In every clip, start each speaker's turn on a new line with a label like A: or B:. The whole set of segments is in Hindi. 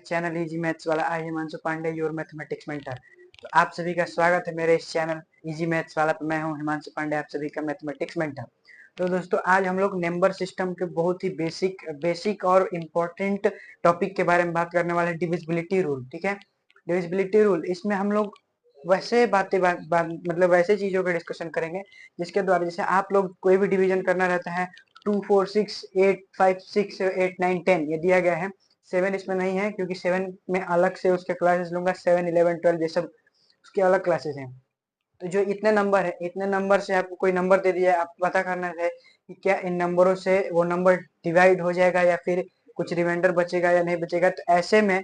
A: चैनल इजी मैथ्स वाला। I Himanshu Pandey, your mathematics mentor. तो आप सभी का स्वागत है मेरे इस चैनल इजी मैथ्स वाला पे। मैं हूं हिमांशु पांडे, आप सभी का मैथमेटिक्स मेंटर। तो दोस्तों, आज हम लोग नंबर सिस्टम के बहुत ही बेसिक और इम्पोर्टेंट टॉपिक के बारे में बात करने वाले हैं, डिविजिबिलिटी रूल। ठीक है, डिविजिबिलिटी रूल, इसमें हम लोग वैसे मतलब वैसे चीजों का डिस्कशन करेंगे जिसके द्वारा, जैसे आप लोग कोई भी डिवीजन करना रहता है, 2 4 6 8 5 6 8 9 10 ये दिया गया है। 7 इसमें नहीं है क्योंकि 7 में अलग से उसके क्लासेस लूंगा। 7 11 12 ये सब उसके अलग क्लासेस हैं। तो जो इतने नंबर है, इतने नंबर से आपको कोई नंबर दे दिया है, आपको पता करना है कि क्या इन नंबरों से वो नंबर डिवाइड हो जाएगा या फिर कुछ रिमाइंडर बचेगा या नहीं बचेगा। तो ऐसे में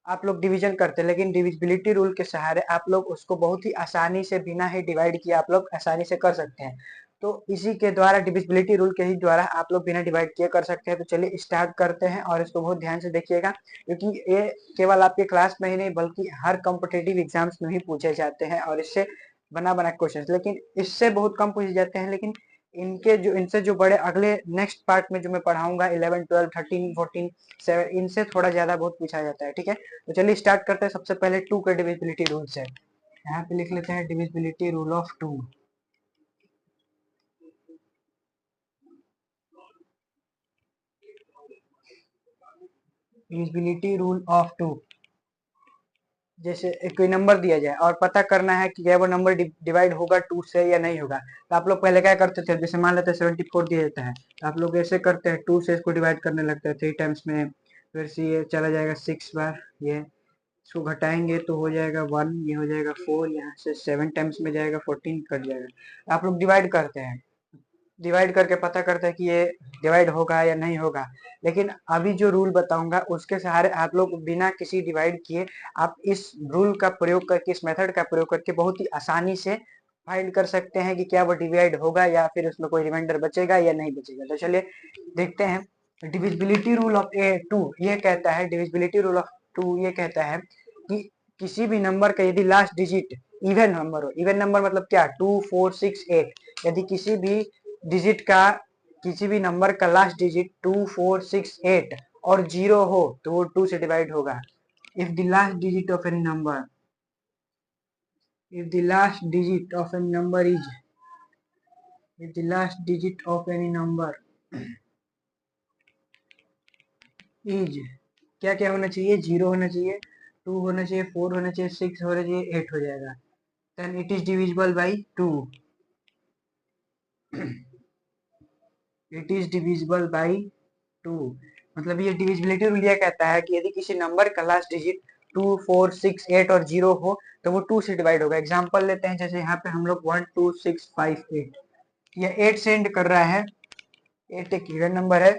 A: आप लोग डिवीजन करते हैं, लेकिन डिविजिबिलिटी रूल के सहारे आप लोग उसको बहुत ही आसानी से, बिना ही डिवाइड किए आप लोग आसानी से कर सकते हैं। तो इसी के द्वारा, डिविजिबिलिटी रूल के ही द्वारा आप लोग बिना डिवाइड किए कर सकते हैं। तो चलिए स्टार्ट करते हैं और इसको बहुत ध्यान से देखिएगा, क्योंकि ये केवल आपके क्लास में ही नहीं बल्कि हर कॉम्पिटेटिव एग्जाम्स में ही पूछे जाते हैं और इससे बना बना क्वेश्चन, लेकिन इससे बहुत कम पूछे जाते हैं। लेकिन इनसे जो बड़े अगले नेक्स्ट पार्ट में जो मैं पढ़ाऊंगा, 11 12 13 14 7, इनसे थोड़ा ज्यादा बहुत पूछा जाता है। ठीक है, तो चलिए स्टार्ट करते हैं। सबसे पहले 2 के डिविजिबिलिटी रूल से यहाँ पे लिख लेते हैं, divisibility rule of 2। Divisibility rule of 2, जैसे एक कोई नंबर दिया जाए और पता करना है कि क्या वो नंबर डिवाइड होगा 2 से या नहीं होगा। तो आप लोग पहले क्या करते थे, जैसे मान लेते हैं 74 दिया जाता है, तो आप लोग ऐसे करते हैं, 2 से इसको डिवाइड करने लगते हैं 3 टाइम्स में। फिर से ये चला जाएगा 6 बार, ये इसको घटाएंगे तो हो जाएगा 1, ये हो जाएगा 4, यहाँ से 7 टाइम्स में जाएगा 14, कट जाएगा। आप लोग डिवाइड करते हैं, डिवाइड करके पता करते हैं कि ये डिवाइड होगा या नहीं होगा। लेकिन अभी जो रूल बताऊंगा उसके सहारे आप लोग बिना किसी डिवाइड किए, आप इस रूल का प्रयोग करके, इस मेथड का प्रयोग करके बहुत ही आसानी से फाइंड कर सकते हैं कि क्या वो डिवाइड होगा या फिर उसमें कोई रिमाइंडर बचेगा या नहीं बचेगा। तो चलिए देखते हैं। डिविजिबिलिटी रूल ऑफ A2 ये कहता है, डिविजिबिलिटी रूल ऑफ 2 ये कहता है कि किसी भी नंबर का यदि लास्ट डिजिट इवन नंबर हो, इवन नंबर मतलब क्या, 2 4 6 8, यदि किसी भी डिजिट का, किसी भी नंबर का लास्ट डिजिट 2 4 6 8 और 0 हो तो वो 2 से डिवाइड होगा। If the last digit of any number, if the last digit of any number is, if the last digit of any number is, क्या क्या होना चाहिए, 0 होना चाहिए, 2 होना चाहिए, 4 होना चाहिए, 6 होना चाहिए, 8 हो जाएगा। then it is divisible by 2, it is divisible by 2। मतलब ये डिविजिबिलिटी रूल ये कहता है कि यदि किसी नंबर का लास्ट डिजिट 2 4 6 8 और 0 हो तो वो 2 से डिवाइड होगा। एग्जांपल लेते हैं, जैसे यहाँ पे हम लोग 1 2 6 5 8, ये 8 सेंड कर रहा है, 8 एक इवन नंबर है,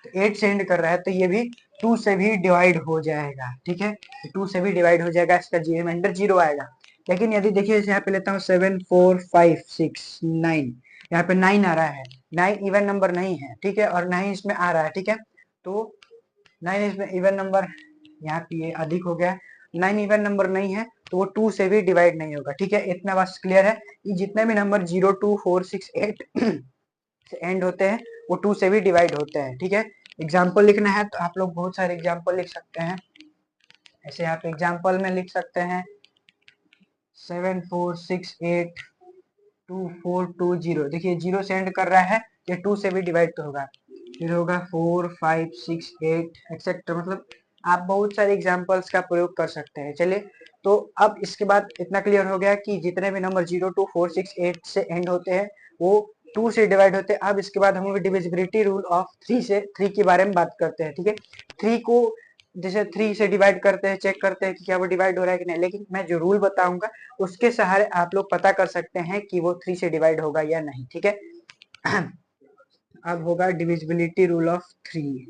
A: तो 8 सेंड कर रहा है तो ये भी 2 से भी डिवाइड हो जाएगा। ठीक है, 2 से भी डिवाइड हो जाएगा, इसका रिमाइंडर 0 आएगा। लेकिन यदि देखिए, जैसे यहाँ पे लेता हूँ 7 4 5 6 9, यहाँ पे 9 आ रहा है, 9 इवन नंबर नहीं है। ठीक है, और 9 इसमें आ रहा है। ठीक है, तो 9 इसमें इवन नंबर, यहाँ पे ये अधिक हो गया, 9 इवन नंबर नहीं है तो वो 2 से भी डिवाइड नहीं होगा। ठीक है, इतना बस क्लियर है कि जितने भी नंबर 0 2 4 6 8 से एंड होते हैं वो 2 से भी डिवाइड होते हैं। ठीक है, एग्जाम्पल लिखना है तो आप लोग बहुत सारे एग्जाम्पल लिख सकते हैं। ऐसे आप एग्जाम्पल में लिख सकते हैं 7 4 6 8 2 4 2 0। देखिए 0 सेंड कर रहा है, ये 2 से भी डिवाइड तो होगा, फिर होगा 4 5 6 8 एक्सेट्रा। मतलब आप बहुत सारे एग्जाम्पल्स का प्रयोग कर सकते हैं। चलिए, तो अब इसके बाद इतना क्लियर हो गया कि जितने भी नंबर 0 2 4 6 8 से एंड होते हैं वो 2 से डिवाइड होते हैं। अब इसके बाद हम लोग डिविजिबिलिटी रूल ऑफ 3 के बारे में बात करते हैं। ठीक है, 3 को जैसे 3 से डिवाइड करते हैं, चेक करते हैं कि क्या वो डिवाइड हो रहा है कि नहीं। लेकिन मैं जो रूल बताऊंगा उसके सहारे आप लोग पता कर सकते हैं कि वो 3 से डिवाइड होगा या नहीं। ठीक है, अब होगा divisibility rule of 3।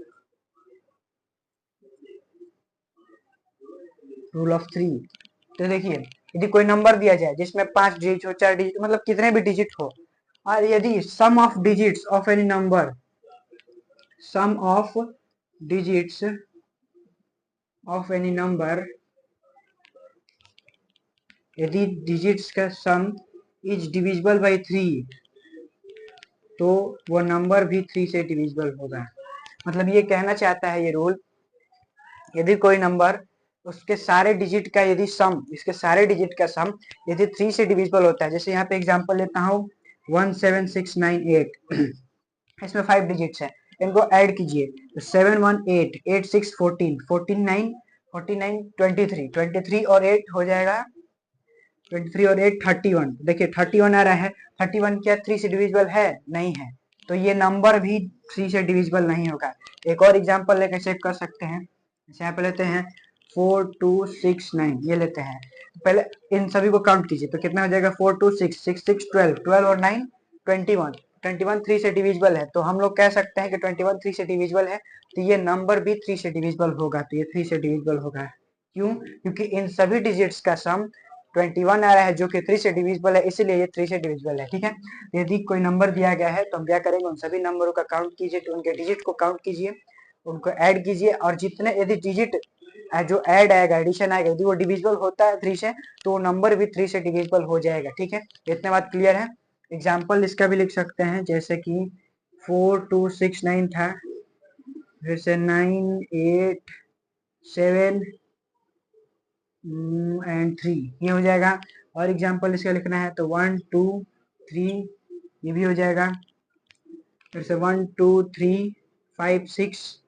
A: Rule of 3, तो देखिए, यदि कोई नंबर दिया जाए जिसमें 5 डिजिट हो, 4 डिजिट, मतलब कितने भी डिजिट हो, और यदि sum of digits of any number, sum of digits of any number, यदि डिजिट्स का सम इज डिविजिबल बाय 3 तो वो नंबर भी 3 से डिविजिबल होगा। मतलब ये कहना चाहता है ये रूल यदि कोई नंबर उसके सारे डिजिट का यदि सम, इसके सारे डिजिट का सम यदि 3 से डिविजिबल होता है, जैसे यहाँ पे एग्जांपल लेता हूँ 17698, इसमें 5 डिजिट्स है, इनको ऐड कीजिए तो 7 1 8 8 6 14 14 9 49 23 23 और 8 हो जाएगा 23 और 8 31। देखिए 31 आ रहा है, 31 क्या 3 से डिविजिबल है? नहीं है, तो ये नंबर भी 3 से डिविजिबल नहीं होगा। एक और एग्जांपल लेकर चेक कर सकते हैं, यहाँ पे लेते हैं 4269, ये लेते हैं, पहले इन सभी को काउंट कीजिए तो कितना हो जाएगा 4 2 6 6 6 12 12 और 9 21 21 3 से डिविजिबल है, तो हम लोग कह सकते हैं कि 21 3 से डिविजिबल है, तो ये नंबर भी 3 से डिविजिबल होगा, तो ये 3 से डिविजिबल होगा। क्यों? क्योंकि इन सभी डिजिट्स का सम 21 आ रहा है जो कि 3 से डिविजिबल है, इसीलिए ये 3 से डिविजिबल है। ठीक है, यदि कोई नंबर दिया गया है तो हम क्या करेंगे, उन सभी नंबरों का काउंट कीजिए, तो उनके डिजिट को काउंट कीजिए, उनको ऐड कीजिए, और जितने यदि डिजिट जो ऐड आएगा, एडिशन आएगा, यदि वो डिविजिबल होता है 3 से, तो नंबर भी 3 से डिविजिबल हो जाएगा। ठीक है, इतने बात क्लियर है। एग्जाम्पल इसका भी लिख सकते हैं, जैसे कि 4269 था, फिर से 9 8 7 एंड 3, ये हो जाएगा। और एग्जाम्पल इसका लिखना है तो 1 2 3, ये भी हो जाएगा, फिर से 1 2 3 5 6।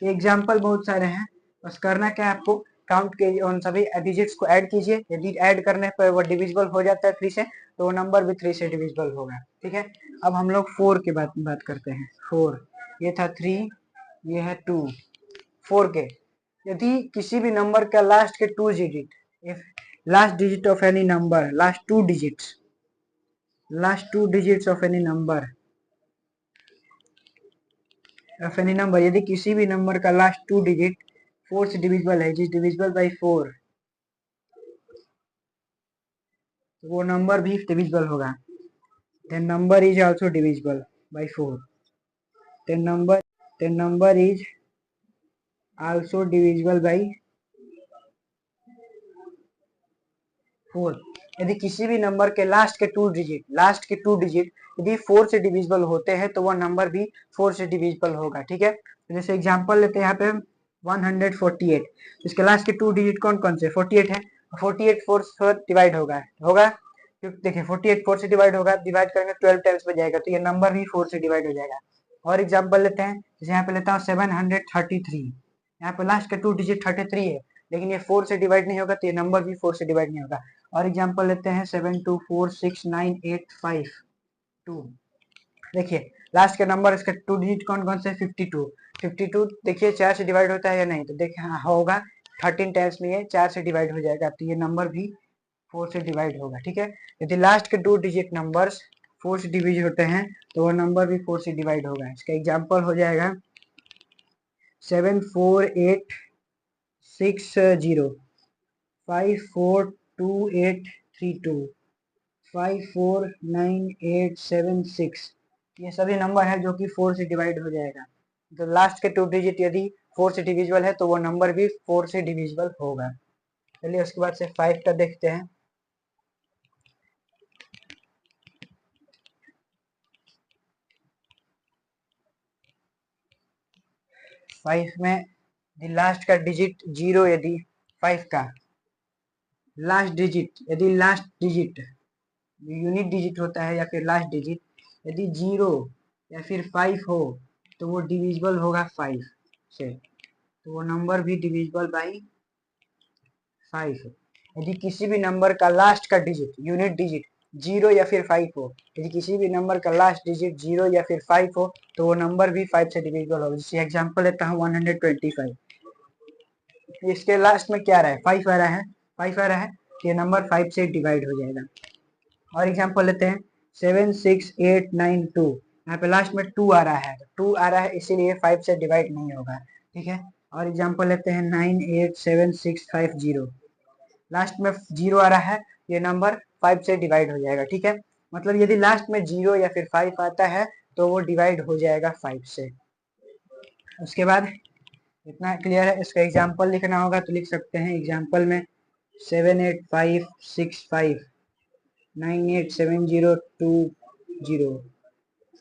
A: एग्जाम्पल बहुत सारे हैं, बस करना क्या है आपको, काउंट कीजिए, उन सभी डिजिट्स को ऐड कीजिए, यदि ऐड करने पर वो डिविजिबल हो जाता है 3 से, तो वो नंबर भी 3 से डिविजिबल होगा। ठीक है, अब हम लोग 4 की बात करते हैं। 4, ये था 3, ये है 2, 4 के यदि किसी भी नंबर का लास्ट के 2 digit, if last digit of any number, last two digits of any number, यदि किसी भी नंबर का लास्ट 2 डिजिट 4 से डिविजिबल है, जिस डिविजिबल बाई 4, तो वो नंबर भी डिविजिबल होगा। then number is also divisible by 4, then number is also divisible by 4। यदि किसी भी नंबर के लास्ट के टू डिजिट यदि 4 से डिविजिबल होते हैं, तो वह नंबर भी 4 से डिविजिबल होगा। ठीक है, जैसे एग्जांपल लेते हैं यहाँ पे 148, इसके लास्ट के 2 डिजिट कौन कौन से? 48 है, 48 4 से डिवाइड होगा क्योंकि देखिए 48 4 से डिवाइड होगा, डिवाइड करेंगे 12 टाइम्स में जाएगा, तो ये नंबर भी 4 से डिवाइड हो जाएगा। और एग्जांपल लेते हैं, जैसे यहाँ पे लेता हूँ 733, यहाँ पे लास्ट का 2 डिजिट 33 है, लेकिन ये 4 से डिवाइड नहीं होगा, तो ये नंबर भी 4 से डिवाइड नहीं होगा। और एग्जांपल लेते हैं 72469852, देखिए लास्ट का नंबर, इसका 2 डिजिट कौन कौन से? 52, 52 देखिए 4 से डिवाइड होता है या नहीं, तो देखिए हाँ होगा, 13 टाइम्स में ये 4 से डिवाइड हो जाएगा, तो ये नंबर भी 4 से डिवाइड होगा। ठीक है, यदि लास्ट के 2 डिजिट नंबर्स 4 से डिवाइड होते हैं, तो वो नंबर भी 4 से डिवाइड होगा। इसका एग्जांपल हो जाएगा 7486 542832 549876, ये सभी नंबर है जो कि 4 से डिवाइड हो जाएगा। तो लास्ट के 2 डिजिट यदि 4 से डिविजिबल है, तो वो नंबर भी 4 से डिविजिबल होगा। चलिए उसके बाद से 5 का देखते हैं। 5 में लास्ट का डिजिट 0, यदि 5 का लास्ट डिजिट यूनिट डिजिट होता है या फिर लास्ट डिजिट यदि 0 या फिर 5 हो, तो वो डिविजिबल होगा 5 से, तो वो नंबर भी डिविजिबल बाई 5। यदि किसी भी नंबर का लास्ट का डिजिट यूनिट डिजिट 0 या फिर 5 हो, यदि किसी भी नंबर का लास्ट डिजिट 0 या फिर 5 हो, तो वो नंबर भी 5 से डिविजिबल होगा। जैसे एग्जांपल लेता हूँ 125, इसके लास्ट में क्या रहा है? 5 आ रहा है, 5 आ रहा है, ये नंबर 5 से डिवाइड हो जाएगा। और एग्जांपल लेते हैं 76892, यहाँ पे लास्ट में 2 आ रहा है, 2 आ रहा है इसीलिए 5 से डिवाइड नहीं होगा। ठीक है, और एग्जांपल लेते हैं 987650, लास्ट में 0 आ रहा है, ये नंबर 5 से डिवाइड हो जाएगा। ठीक है, मतलब यदि लास्ट में 0 या फिर 5 आता है, तो वो डिवाइड हो जाएगा 5 से। उसके बाद इतना क्लियर है। इसका एग्जांपल लिखना होगा तो लिख सकते हैं, एग्जांपल में 78565987020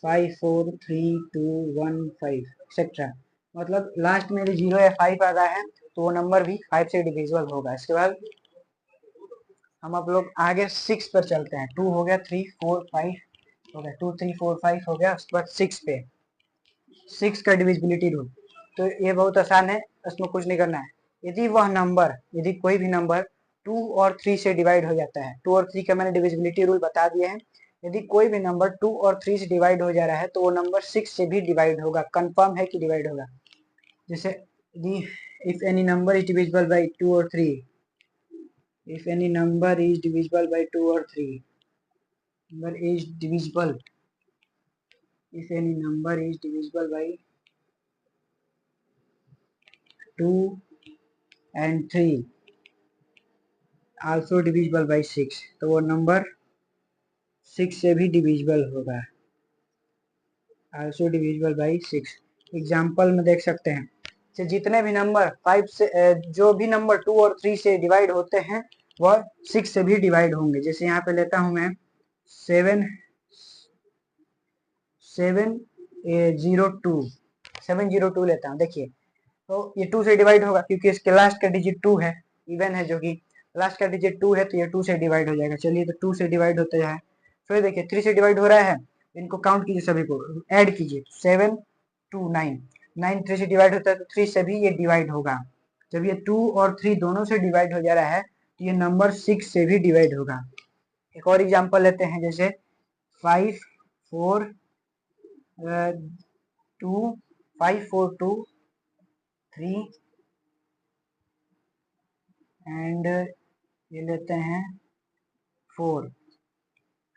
A: 543215 एक्सेट्रा। मतलब लास्ट में यदि 0 या 5 आ रहा है, तो वो नंबर भी 5 से डिविजिबल होगा। इसके बाद हम आप लोग आगे 6 पर चलते हैं। 2 हो गया, 3 4 5 हो गया, 2 3 4 5 हो गया। उसके बाद 6 पे, 6 का डिविजिबिलिटी रूल। तो ये बहुत आसान है, इसमें कुछ नहीं करना है। यदि वह नंबर, यदि कोई भी नंबर 2 और 3 से डिवाइड हो जाता है, 2 और 3 का मैंने डिविजिबिलिटी रूल बता दिया है। यदि कोई भी नंबर 2 और 3 से डिवाइड हो जा रहा है तो वो नंबर 6 से भी डिवाइड होगा, कंफर्म है कि डिवाइड होगा। जैसे यदि if any number is divisible by 2 और 3, if any number is divisible by 2 or 3, number is divisible, if any number is divisible by 2 and 3 also divisible by 6, तो वो नंबर 6 से भी डिविजिबल होगा, also divisible by 6। एग्जाम्पल में देख सकते हैं, तो जितने भी नंबर 5 से जो भी नंबर 2 और 3 से डिवाइड होते हैं वह 6 से भी डिवाइड होंगे। जैसे यहाँ पे लेता हूँ मैं 702 लेता हूँ। देखिए तो ये 2 से डिवाइड होगा क्योंकि इसके लास्ट का डिजिट 2 है, इवन है, जो कि लास्ट का डिजिट 2 है, तो ये 2 से डिवाइड हो जाएगा। चलिए तो 2 से डिवाइड होता है। फिर देखिए 3 से डिवाइड हो रहा है, इनको काउंट कीजिए, सभी को ऐड कीजिए। 7 2 9, 9 3 से डिवाइड होता है तो 3 से भी ये डिवाइड होगा। जब ये 2 और 3 दोनों से डिवाइड हो जा रहा है तो ये नंबर 6 से भी डिवाइड होगा। एक और एग्जाम्पल लेते हैं, जैसे 5 4 2 5 4 2 3 एंड ये लेते हैं 4।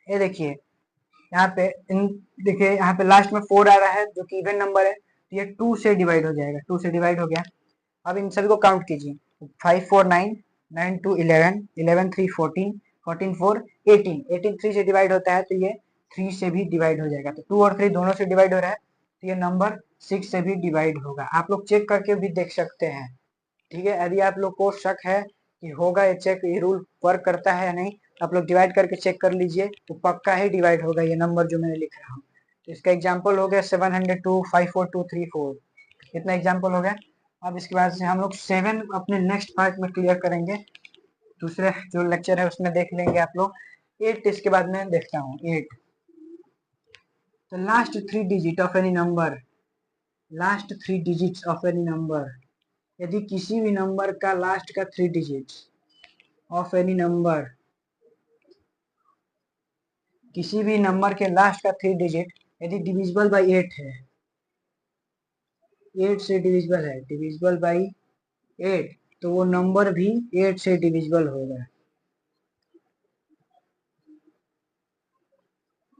A: ये देखिए यहाँ पे देखिए यहाँ पे लास्ट में 4 आ रहा है जो कि इवन नंबर है, तो ये 2 से डिवाइड हो जाएगा, 2 से डिवाइड हो गया। अब इन सभी को काउंट कीजिए, 5 4 9, 9 2 11, 11 3 14, 14 4 18, 18 3 से डिवाइड होता है तो ये 3 से भी डिवाइड हो जाएगा। तो 2 और 3 दोनों से डिवाइड हो रहा है तो ये नंबर 6 से भी डिवाइड होगा। आप लोग चेक करके भी देख सकते हैं, ठीक है। यदि आप लोग को शक है कि होगा ये चेक, ये रूल वर्क करता है या नहीं, आप लोग डिवाइड करके चेक कर लीजिए, तो पक्का ही डिवाइड होगा ये नंबर जो मैंने लिख रहा हूँ। तो इसका एग्जाम्पल हो गया 702 54234, इतना एग्जाम्पल हो गया। अब इसके बाद से हम लोग 7 अपने नेक्स्ट पार्ट में क्लियर करेंगे, दूसरे जो लेक्चर है उसमें देख लेंगे आप लोग। 8 इसके बाद में देखता हूँ। 8, तो last 3 digit of any number, last 3 digits of any number, यदि किसी भी नंबर का लास्ट का 3 डिजिट्स ऑफ एनी नंबर, किसी भी नंबर के लास्ट का 3 डिजिट यदि डिविजिबल बाय 8 है, 8 से डिविजिबल है, डिविजिबल बाय 8, तो वो नंबर भी 8 से डिविजिबल होगा।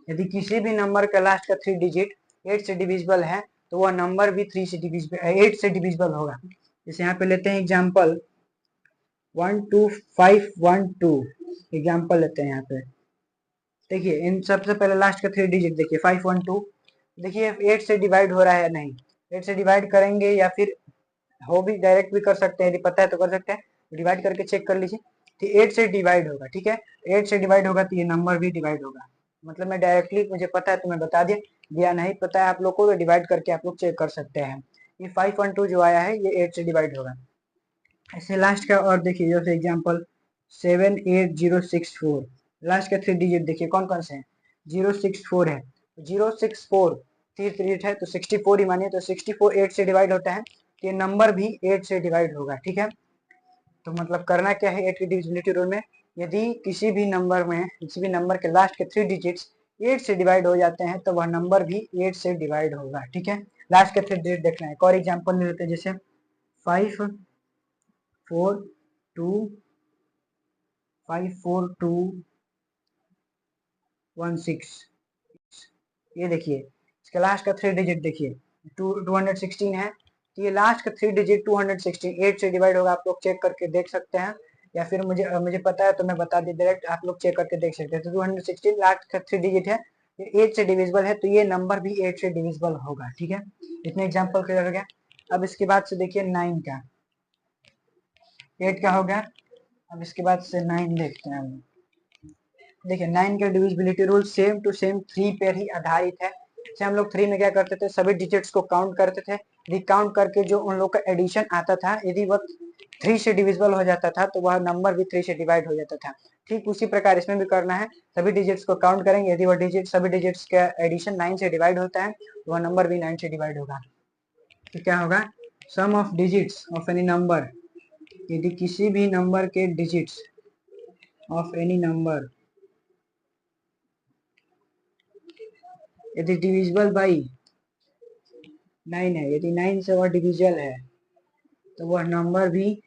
A: यदि किसी भी नंबर का लास्ट का 3 डिजिट 8 से डिविजिबल है तो वह नंबर भी 3 से डिविजिबल 8 से डिविजिबल होगा। जैसे यहाँ पे लेते हैं एग्जाम्पल 12512, एग्जाम्पल लेते हैं यहाँ पे। देखिए इन सबसे पहले लास्ट का 3 डिजिट देखिए 512, देखिए 8 से डिवाइड हो रहा है या नहीं। 8 से डिवाइड करेंगे या फिर हो भी डायरेक्ट भी कर सकते हैं, यदि पता है तो कर सकते हैं, डिवाइड करके चेक कर लीजिए। तो 8 से डिवाइड होगा, ठीक है। 8 से डिवाइड होगा तो ये नंबर भी डिवाइड होगा। मतलब मैं डायरेक्टली, मुझे पता है तो मैं बता दिया, नहीं पता है आप लोग को तो डिवाइड करके आप लोग चेक कर सकते हैं। ये 512 जो आया है ये 8 से डिवाइड होगा। ऐसे लास्ट का और देखिए, जैसे एग्जाम्पल 78064, लास्ट का 3 डिजिट देखिए कौन कौन से हैं। 064 है, 064 3 डिजिट है तो 64 ही मानिए, तो 64 8 से डिवाइड होता है तो ये नंबर भी 8 से डिवाइड होगा, ठीक है। तो मतलब करना क्या है 8 की डिविजिबिलिटी रूल में, यदि किसी भी नंबर में, किसी भी नंबर के लास्ट के 3 डिजिट्स 8 से डिवाइड हो जाते हैं तो वह नंबर भी 8 से डिवाइड होगा, ठीक है। लास्ट के 3 डिजिट देखना है। एक और एग्जाम्पल ले लेते हैं, जैसे 5 4 2 5 4 2 1 6, ये देखिए इसका लास्ट का 3 डिजिट देखिए 216 है, तो ये लास्ट का 3 डिजिट 216 8 से डिवाइड होगा। आप लोग चेक करके देख सकते हैं, या फिर मुझे पता है तो मैं बता दी डायरेक्ट, आप लोग चेक करके देख सकते हैं। तो 216 लास्ट का 3 डिजिट है, ये 8 से डिविजिबल है तो ये नंबर भी 8 से डिविजिबल होगा, ठीक है। इतने एग्जाम्पल क्लियर हो गया। अब इसके बाद से देखिए 9 का, 8 का हो गया, अब इसके बाद से 9 देखते हैं हम। देखिए 9 का divisibility rule same to same 3 पर ही आधारित है। जैसे हम लोग 3 में क्या करते थे, सभी डिजिट्स को काउंट करते थे, यदि काउंट करके जो उन लोग का एडिशन आता था, यदि वह 3 से डिविजिबल हो जाता था तो वह नंबर भी 3 से डिवाइड हो जाता था। ठीक उसी प्रकार इसमें भी करना है, सभी डिजिट्स को काउंट करेंगे, यदि वह डिजिट सभी डिजिट्स का एडिशन 9 से डिवाइड होता है तो वह नंबर भी 9 से डिवाइड होगा। तो क्या होगा, sum of digits of any number, यदि किसी भी नंबर के डिजिट्स ऑफ एनी नंबर यदि डिविजिबल बाई 9 है, यदि 9 से वह डिविजिबल है तो वह नंबर भी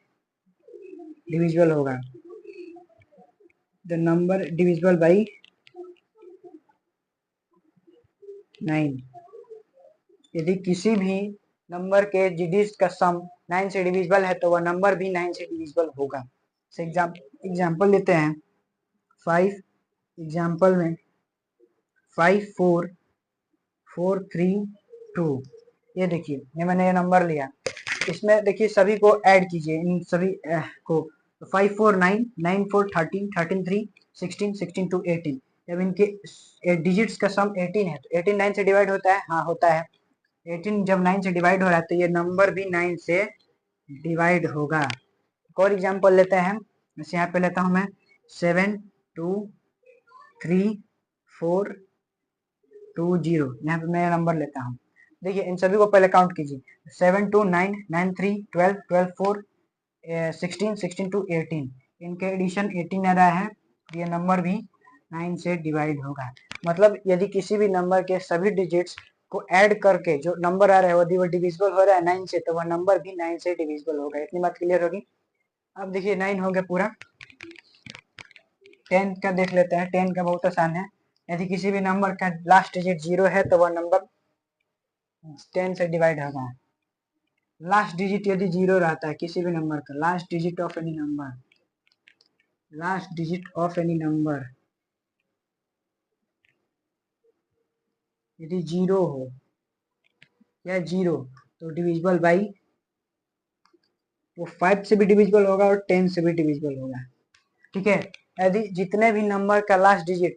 A: डिविजिबल होगा। द नंबर डिविजिबल बाई 9, यदि किसी भी नंबर के डिजिट्स का सम 9 से डिविजिबल है तो वह नंबर भी 9 से डिविजिबल होगा। एग्जाम्पल लेते हैं 5, एग्जाम्पल में 5 4 4 3 2, ये देखिए ये मैंने ये नंबर लिया, इसमें देखिए सभी को ऐड कीजिए, इन सभी को, 5 4 9 9 4 13 13 3 16 16 2 18, जब इनके डिजिट्स का सम 18 है तो 18 9 से डिवाइड होता है, हाँ होता है। 18 जब 9 से डिवाइड हो रहा है तो ये नंबर भी 9 से डिवाइड होगा। एक और एग्जाम्पल लेते हैं, जैसे यहाँ पे लेता हूँ मैं 7 2 3 4 2 0, यहाँ पे मैं नंबर लेता हूँ। देखिए इन सभी को पहले काउंट कीजिए, 7 2 9 9 3 12 12 4 16 16 2 18, इनके एडिशन 18 आ रहा है, ये नंबर भी 9 से डिवाइड होगा। मतलब यदि किसी भी नंबर के सभी डिजिट्स को ऐड करके जो नंबर आ रहा है यदि वो डिविजिबल हो रहा है 9 से तो वह नंबर भी 9 से डिविजिबल होगा। इतनी बात क्लियर होगी। अब देखिए 9 हो गया पूरा। 10 का देख लेते हैं, 10 का बहुत आसान है, यदि किसी भी नंबर का लास्ट डिजिट 0 है तो वह नंबर 10 से डिवाइड होगा। लास्ट डिजिट यदि 0 रहता है किसी भी नंबर का, last digit of any number, last digit of any number यदि 0 हो या 0 तो डिविजिबल बाई, वो 5 से भी डिविजिबल होगा और 10 से भी डिविजिबल होगा। ठीक है, यदि जितने भी नंबर का लास्ट डिजिट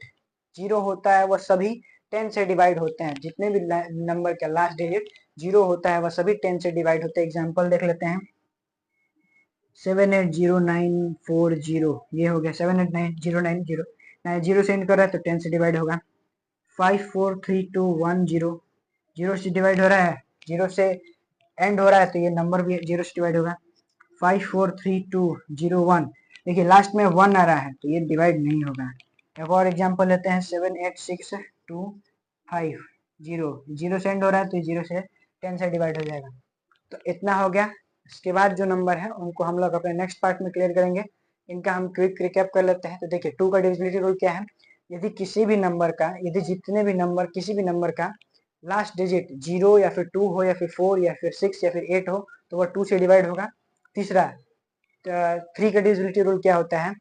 A: 0 होता है वह सभी 10 से डिवाइड होते हैं, जितने भी नंबर का लास्ट डिजिट 0 होता है वह सभी 10 से डिवाइड होते हैं। एग्जांपल देख लेते हैं 780940, ये हो गया 789090, 0 से एंड कर रहा है तो 10 से डिवाइड होगा। 543210, 0 से डिवाइड हो रहा है, 0 से एंड हो रहा है तो ये नंबर भी 0 से डिवाइड होगा। 543201, देखिए लास्ट में 1 आ रहा है तो ये डिवाइड नहीं होगा। एक और एग्जांपल लेते हैं 786250, 0 से एंड हो रहा है तो 0 से 10 से डिवाइड हो जाएगा। तो इतना हो गया। इसके बाद जो नंबर है उनको हम लोग अपने नेक्स्ट पार्ट में क्लियर करेंगे। इनका हम क्विक रिकैप कर लेते हैं। तो देखिए 2 का डिविजिबिलिटी रूल क्या है, यदि किसी भी नंबर का, यदि जितने भी नंबर किसी भी नंबर का लास्ट डिजिट 0 या फिर 2 हो या फिर 4 या फिर 6 या फिर 8 हो तो वह 2 से डिवाइड होगा। तीसरा 3 का डिविजिबिलिटी रूल क्या होता है,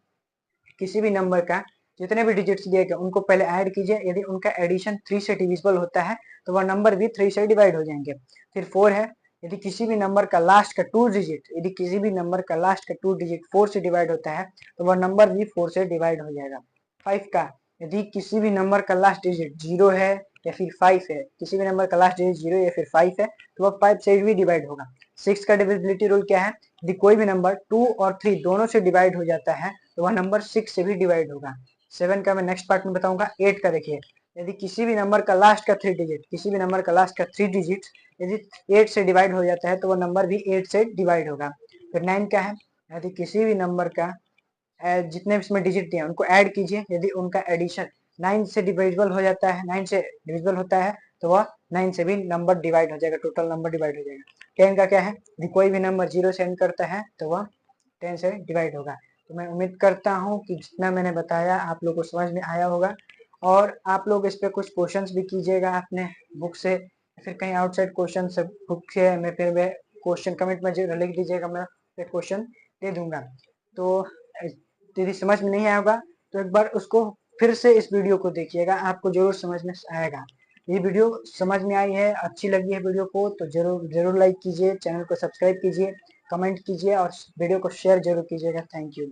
A: किसी भी नंबर का जितने भी डिजिट्स दिए गए उनको पहले ऐड कीजिए, यदि उनका एडिशन 3 से डिविजिबल होता है तो वह नंबर भी 3 से डिवाइड हो जाएंगे। फिर 4 है, यदि किसी भी नंबर का लास्ट का 2 डिजिट, यदि किसी भी नंबर का लास्ट का 2 डिजिट 4 से डिवाइड होता है तो वह नंबर भी 4 से डिवाइड हो जाएगा। 5 का, यदि किसी भी नंबर का लास्ट डिजिट 0 है या फिर 5 है, किसी भी नंबर का लास्ट डिजिट 0 या फिर 5 है तो वह 5 से भी डिवाइड होगा। 6 का डिविजिबिलिटी रूल क्या है, यदि कोई भी नंबर 2 और 3 दोनों से डिवाइड हो जाता है तो वह नंबर 6 से भी डिवाइड होगा। 7 का मैं नेक्स्ट पार्ट में बताऊंगा। 8 का देखिए, यदि किसी भी नंबर का लास्ट का 3 डिजिट, किसी भी नंबर का लास्ट का 3 डिजिट यदि 8 से डिवाइड हो जाता है तो वह नंबर भी 8 से डिवाइड होगा। फिर 9 का है, यदि किसी भी नंबर का जितने इसमें डिजिट दिए उनको ऐड कीजिए, यदि उनका एडिशन 9 से डिविजिबल हो जाता है, 9 से डिविजिबल होता है तो वह 9 से भी नंबर डिवाइड हो जाएगा, टोटल नंबर डिवाइड हो जाएगा। 10 का क्या है, यदि कोई भी नंबर 0 से एंड करता है तो वह 10 से डिवाइड होगा। तो मैं उम्मीद करता हूँ कि जितना मैंने बताया आप लोगों को समझ में आया होगा, और आप लोग इस पे कुछ क्वेश्चंस भी कीजिएगा अपने बुक से, फिर कहीं आउटसाइड क्वेश्चन से बुक से मैं फिर मैं क्वेश्चन कमेंट में जरूर लिख दीजिएगा, मैं फिर क्वेश्चन दे दूंगा। तो यदि समझ में नहीं आएगा तो एक बार उसको फिर से इस वीडियो को देखिएगा, आपको जरूर समझ में आएगा। ये वीडियो समझ में आई है, अच्छी लगी है वीडियो को तो जरूर लाइक कीजिए, चैनल को सब्सक्राइब कीजिए, कमेंट कीजिए और वीडियो को शेयर जरूर कीजिएगा। Thank you.